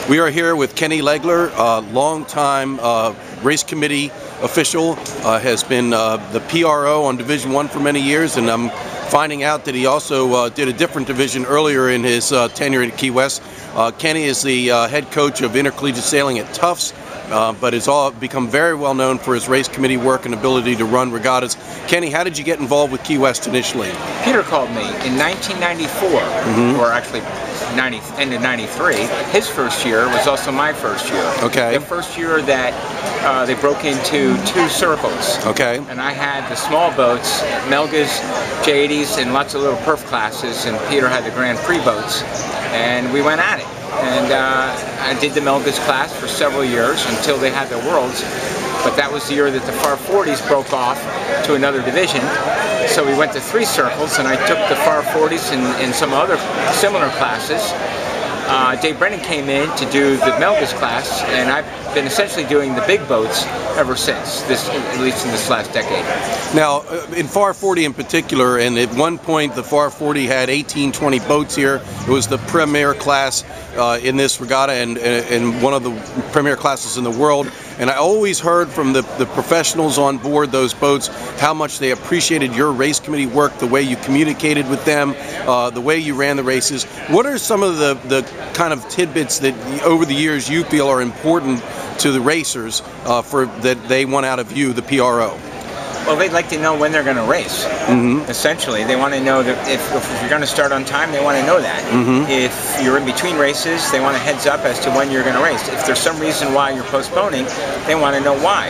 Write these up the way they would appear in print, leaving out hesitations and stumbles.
We are here with Kenny Legler, a longtime race committee official, has been the PRO on Division I for many years, and I'm finding out that he also did a different division earlier in his tenure at Key West. Kenny is the head coach of intercollegiate sailing at Tufts, but has become very well known for his race committee work and ability to run regattas. Kenny, how did you get involved with Key West initially? Peter called me in 1994, or actually end of 93. His first year was also my first year. Okay. The first year that they broke into 2 circles. Okay. And I had the small boats, Melgas, J80s, and lots of little perf classes, and Peter had the Grand Prix boats, and we went at it. And I did the Melgas class for several years until they had their Worlds, but that was the year that the Far 40s broke off to another division. So we went to 3 circles, and I took the Far 40s and some other similar classes. Dave Brennan came in to do the Melgas class, and I've been essentially doing the big boats ever since, at least in this last decade. Now, in Far 40 in particular, and at one point the Far 40 had 18-20 boats here. It was the premier class in this regatta and one of the premier classes in the world. And I always heard from the professionals on board those boats how much they appreciated your race committee work, the way you communicated with them, the way you ran the races. What are some of the kind of tidbits that over the years you feel are important to the racers that they want out of you, the PRO? Well, they'd like to know when they're going to race. Essentially, they want to know that if you're going to start on time, they want to know that. If you're in between races, they want a heads up as to when you're going to race. If there's some reason why you're postponing, they want to know why.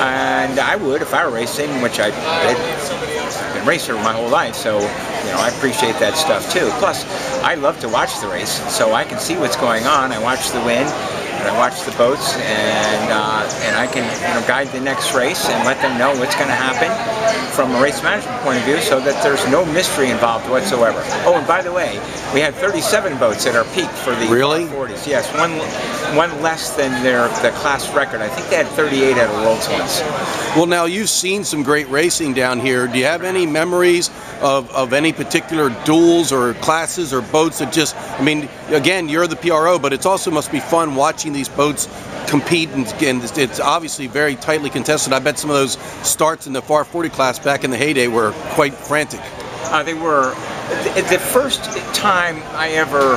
And I would, if I were racing, which I did. I've been a racer my whole life, so I appreciate that stuff too. Plus, I love to watch the race, so I can see what's going on. I watch the wind, and I watch the boats, and I can guide the next race and let them know what's going to happen from a race management point of view, so that there's no mystery involved whatsoever. Oh, and by the way, we had 37 boats at our peak for the 40s. Yes, one less than the class record. I think they had 38 at a Worlds once. Well, now you've seen some great racing down here. Do you have any memories of any particular duels or classes or boats that just, I mean, again, you're the PRO, but it also must be fun watching these boats compete, and it's obviously very tightly contested. I bet some of those starts in the Far 40 class back in the heyday were quite frantic. They were. The first time I ever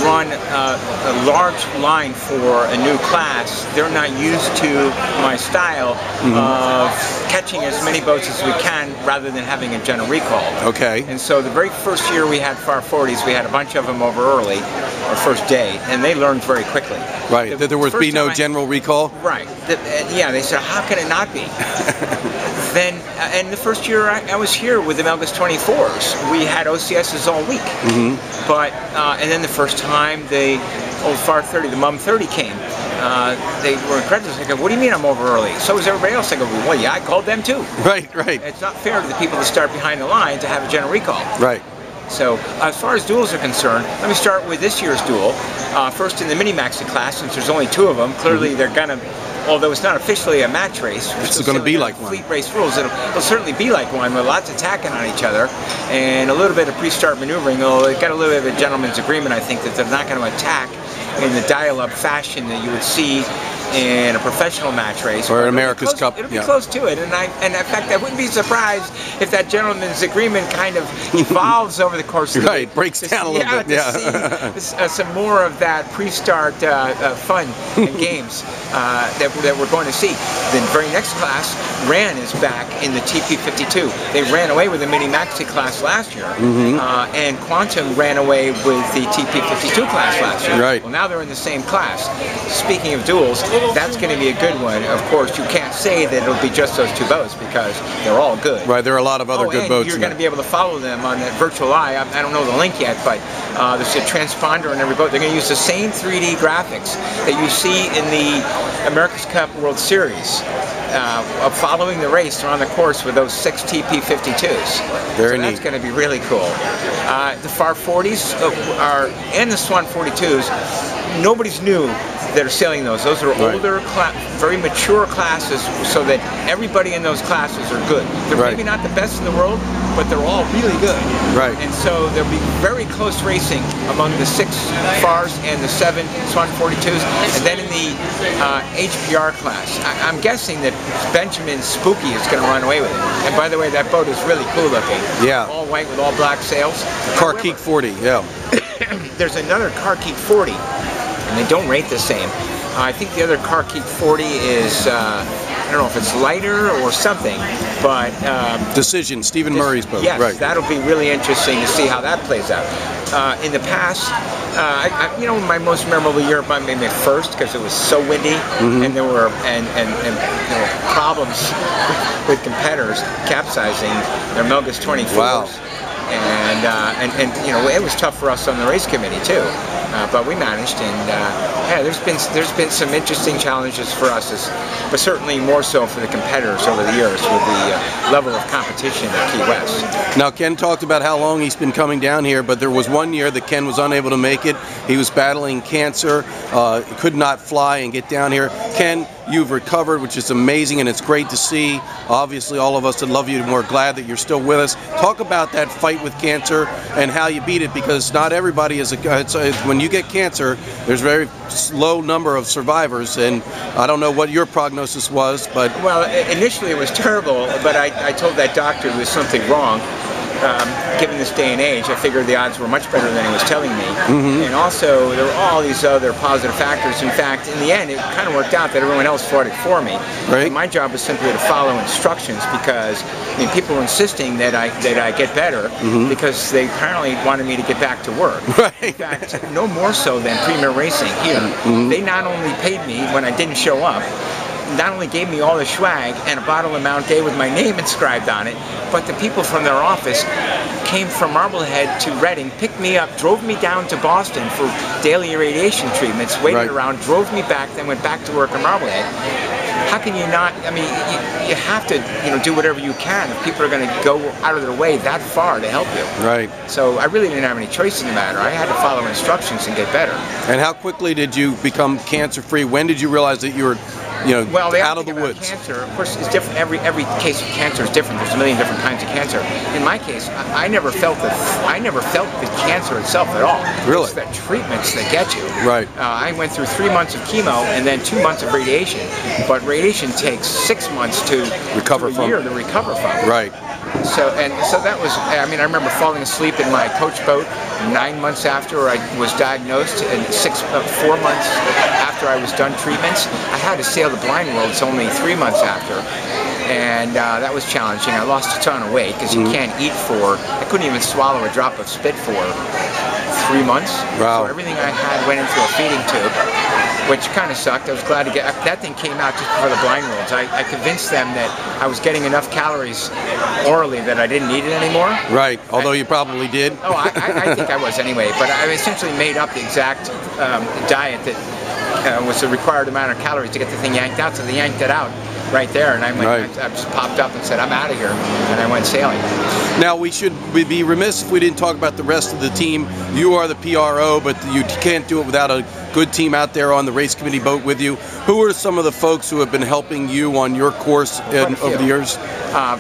run a large line for a new class, they're not used to my style of catching as many boats as we can rather than having a general recall. Okay. And so the very first year we had Far 40s, we had a bunch of them over early, our first day, and they learned very quickly. Right, that there would be no general recall? Right. Yeah, they said, how can it not be? Then, and the first year I was here with the Melgas 24s, we had OCSs all week. But, and then the first time the old Far 30, the Mum 30 came, they were incredulous. I go, what do you mean I'm over early? So was everybody else. I go, well, yeah, I called them too. Right. It's not fair to the people that start behind the line to have a general recall. Right. So, as far as duels are concerned, let me start with this year's duel. First in the mini-maxi class, since there's only 2 of them, clearly they're going to, although it's not officially a match race, it's going to be like one. Fleet race rules, it'll certainly be like one with lots of tacking on each other and a little bit of pre-start maneuvering, although they've got a little bit of a gentleman's agreement, I think, that they're not going to attack in the dial-up fashion that you would see in a professional match race. Or America's Cup. It'll be close to it, and in fact, I wouldn't be surprised if that gentleman's agreement kind of evolves over the course of the week. Breaks down a little bit. To see some more of that pre-start fun and games that we're going to see. The very next class, RAN is back in the TP52. They ran away with the mini maxi class last year, and Quantum ran away with the TP52 class last year. Right. Well, now they're in the same class. Speaking of duels, that's going to be a good one. Of course, you can't say that it'll be just those 2 boats because they're all good. Right, there are a lot of other good boats. You're going to be able to follow them on that virtual eye. I don't know the link yet, but there's a transponder in every boat. They're going to use the same 3D graphics that you see in the America's Cup World Series of following the race around the course with those 6 TP52s. Very neat. That's going to be really cool. The Far 40s and the Swan 42s, nobody's new that are sailing those. Those are older, very mature classes, so that everybody in those classes are good. They're maybe not the best in the world, but they're all really good. Right. And so there'll be very close racing among the 6 FARs and the 7 Swan 42s, and then in the HPR class. I'm guessing that Benjamin Spooky is going to run away with it. And by the way, that boat is really cool looking. Yeah. All white with all black sails. Carkeek 40, yeah. There's another Carkeek 40, and they don't rate the same. I think the other Carkeek 40 is, I don't know if it's lighter or something, but... Decision, Stephen Murray's boat. Yes, right. That'll be really interesting to see how that plays out. In the past, you know, my most memorable year might be my first, because it was so windy, and there were you know, problems with competitors capsizing their Melgus 24s. Wow. And you know, it was tough for us on the race committee too, but we managed. And yeah, there's been some interesting challenges for us, but certainly more so for the competitors over the years with the level of competition at Key West. Now, Ken talked about how long he's been coming down here, but there was one year that Ken was unable to make it. He was battling cancer, could not fly and get down here. Ken, you've recovered, which is amazing, and it's great to see. Obviously, all of us that love you, and we're glad that you're still with us. Talk about that fight with cancer and how you beat it, because not everybody is when you get cancer, there's a very low number of survivors, and I don't know what your prognosis was, but... Well, initially it was terrible, but I told that doctor there was something wrong. Given this day and age, I figured the odds were much better than he was telling me. And also, there were all these other positive factors. In fact, in the end, it kind of worked out that everyone else fought it for me. Right. And my job was simply to follow instructions, because I mean, people were insisting that I get better, because they apparently wanted me to get back to work. Right. In fact, no more so than Premier Racing here. They not only paid me when I didn't show up, not only gave me all the swag and a bottle of Mount Gay with my name inscribed on it, but the people from their office came from Marblehead to Reading, picked me up, drove me down to Boston for daily irradiation treatments, waited around, drove me back, then went back to work in Marblehead. How can you not? I mean, you have to, you know, do whatever you can if people are going to go out of their way that far to help you. Right. So I really didn't have any choice in the matter. I had to follow instructions and get better. And how quickly did you become cancer-free? When did you realize that you were, you know, out of the woods? Cancer, of course, is different. Every case of cancer is different. There's a million different kinds of cancer. In my case, I never felt the cancer itself at all. Really? It's the treatments that get you. Right. I went through 3 months of chemo and then 2 months of radiation. But radiation takes 6 months to recover from. A year to recover from. Right. So that was. I mean, I remember falling asleep in my coach boat 9 months after I was diagnosed, and 4 months after I was done treatments. I had to sail the blind worlds only 3 months after, and that was challenging. I lost a ton of weight because you can't eat I couldn't even swallow a drop of spit for 3 months. Wow. So everything I had went into a feeding tube, which kind of sucked. I was glad to get that thing came out just before the blind worlds. I convinced them that I was getting enough calories orally that I didn't need it anymore. Right, although you probably did. Oh, I think I was anyway, but I essentially made up the exact diet that was the required amount of calories to get the thing yanked out, so they yanked it out right there, and I just popped up and said, I'm out of here, and I went sailing. Now, we'd be remiss if we didn't talk about the rest of the team. You are the PRO, but you can't do it without a good team out there on the race committee boat with you. Who are some of the folks who have been helping you on your course over the years?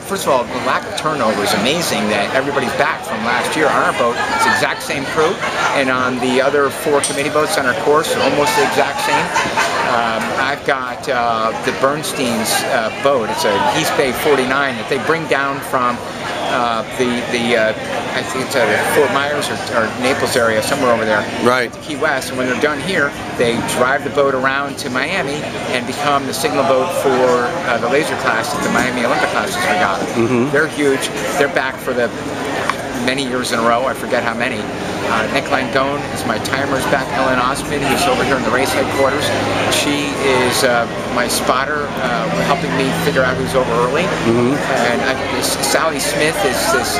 First of all, the lack of turnover is amazing that everybody's back from last year. On our boat, it's the exact same crew, and on the other 4 committee boats on our course, almost the exact same. I've got the Bernstein's boat. It's a East Bay 49 that they bring down from I think it's Fort Myers or Naples area, somewhere over there, right, to Key West. And when they're done here, they drive the boat around to Miami and become the signal boat for the laser class at the Miami Olympic Classes Regatta. They're huge. They're back for the many years in a row. I forget how many. Nick Langone is my timer's back. Ellen Osmond, who's over here in the race headquarters. She is my spotter, helping me figure out who's over early. And Sally Smith is this.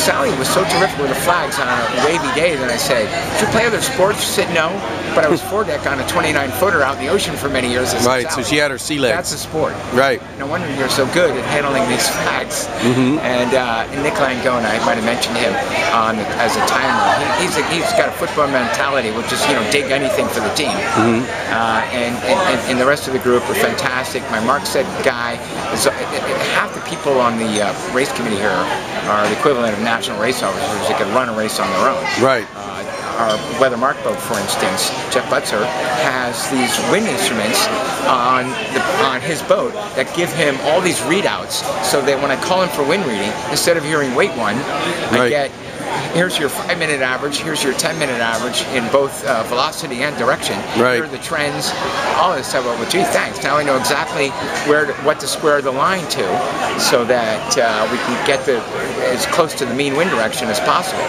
Sally was so terrific with the flags on a wavy day that I said, "Did you play other sports?" She said no, but I was foredeck on a 29-footer out in the ocean for many years. Right, so she had her sea legs. That's a sport. Right. No wonder you're so good at handling these flags. And Nick Langone, I might have mentioned him as a timer performer. He's got a football mentality, which is, you know, dig anything for the team. And the rest of the group are fantastic. My Mark said guy is half the people on the race committee here are the equivalent of national race officers that could run a race on their own. Right. Our weather mark boat, for instance, Jeff Butzer, has these wind instruments on his boat that give him all these readouts, so that when I call him for wind reading, instead of hearing wait one, I get, here's your 5-minute average, here's your 10-minute average in both velocity and direction. Right. Here are the trends, all this stuff. Well, gee, thanks. Now I know exactly what to square the line to, so that we can get as close to the mean wind direction as possible.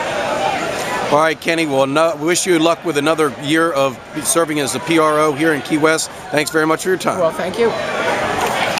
All right, Kenny, well, wish you luck with another year of serving as the PRO here in Key West. Thanks very much for your time. Well, thank you.